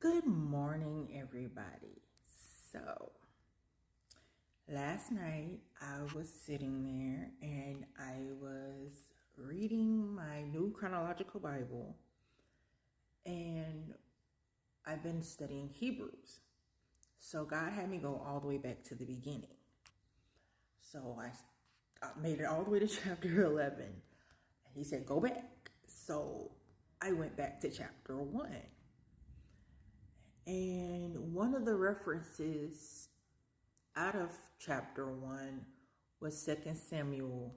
Good morning, everybody. So, last night I was sitting there and I was reading my new chronological Bible, and I've been studying Hebrews. So, God had me go all the way back to the beginning. So, I made it all the way to chapter 11. He said, go back. So, I went back to chapter 1. And one of the references out of chapter 1 was 2 Samuel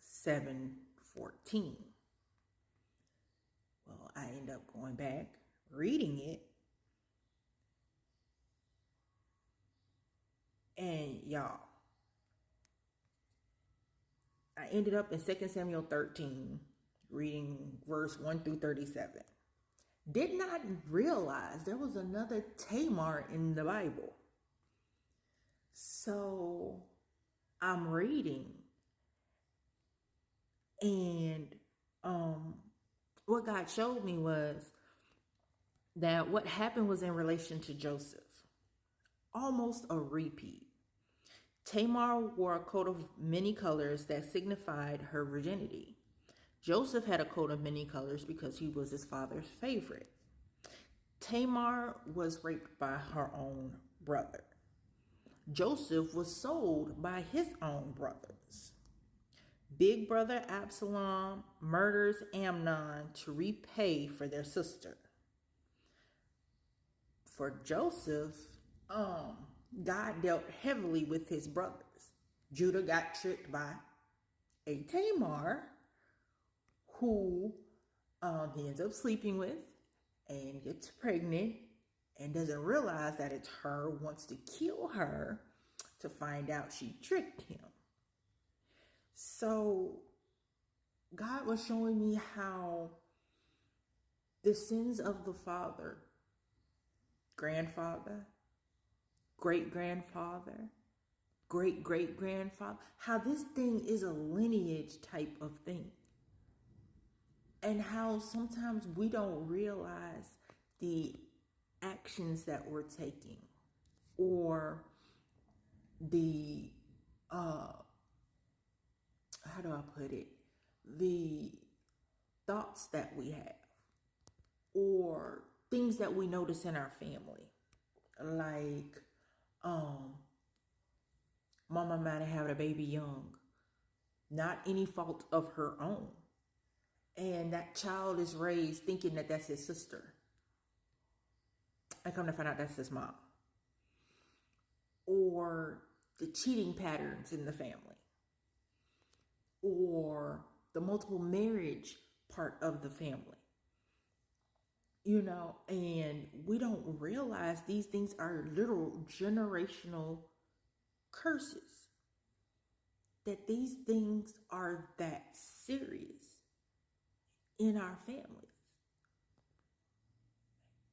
7:14. Well, I end up going back, reading it, and y'all, I ended up in 2 Samuel 13, reading verse 1 through 37. Did not realize there was another Tamar in the Bible. So I'm reading, and what God showed me was that what happened was in relation to Joseph. Almost a repeat. Tamar wore a coat of many colors that signified her virginity. Joseph had a coat of many colors because he was his father's favorite. Tamar was raped by her own brother. Joseph was sold by his own brothers. Big brother Absalom murders Amnon to repay for their sister. For Joseph, God dealt heavily with his brothers. Judah got tricked by a Tamar who he ends up sleeping with and gets pregnant and doesn't realize that it's her, wants to kill her to find out she tricked him. So God was showing me how the sins of the father, grandfather, great-grandfather, great-great-grandfather, how this thing is a lineage type of thing. And how sometimes we don't realize the actions that we're taking or the, how do I put it? The thoughts that we have or things that we notice in our family. Like, mama might have had a baby young, not any fault of her own. And that child is raised thinking that that's his sister. I come to find out that's his mom. Or the cheating patterns in the family. Or the multiple marriage part of the family. And we don't realize these things are literal generational curses. That these things are that serious in our families.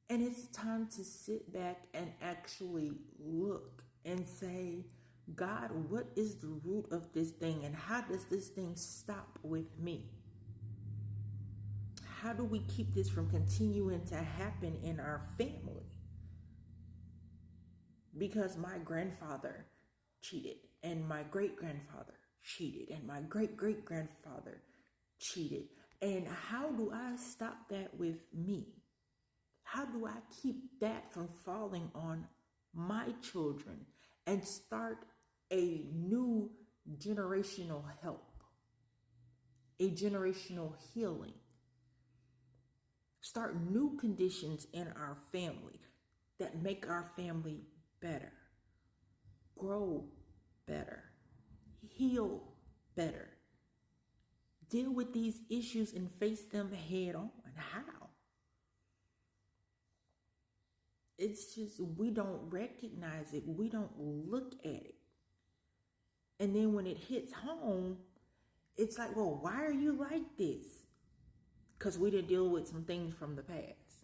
And it's time to sit back and actually look and say, God, what is the root of this thing? And how does this thing stop with me? How do we keep this from continuing to happen in our family? Because my grandfather cheated, and my great-grandfather cheated, and my great-great-grandfather cheated. And how do I stop that with me? How do I keep that from falling on my children and start a new generational help, a generational healing? Start new conditions in our family that make our family better, grow better, heal better, deal with these issues and face them head on. How? It's just we don't recognize it. We don't look at it. And then when it hits home, it's like, well, why are you like this? Because we didn't deal with some things from the past.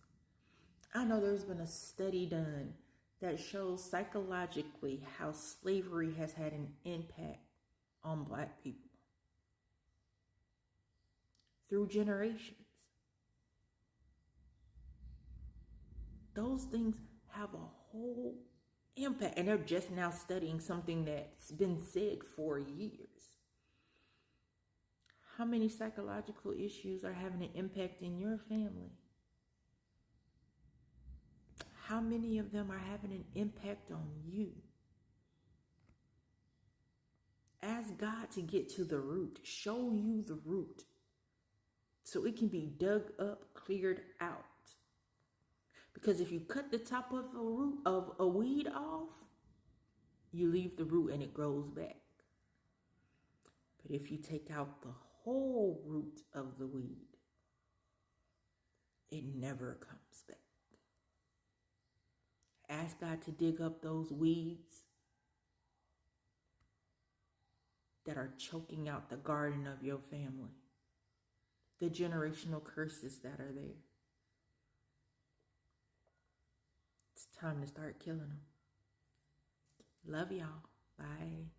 I know there's been a study done that shows psychologically how slavery has had an impact on Black people through generations. Those things have a whole impact. And they're just now studying something that's been said for years. How many psychological issues are having an impact in your family? How many of them are having an impact on you? Ask God to get to the root, show you the root, so it can be dug up, cleared out. Because if you cut the top of a root of a weed off, you leave the root and it grows back. But if you take out the whole root of the weed, it never comes back. Ask God to dig up those weeds that are choking out the garden of your family, the generational curses that are there. It's time to start killing them. Love y'all. Bye.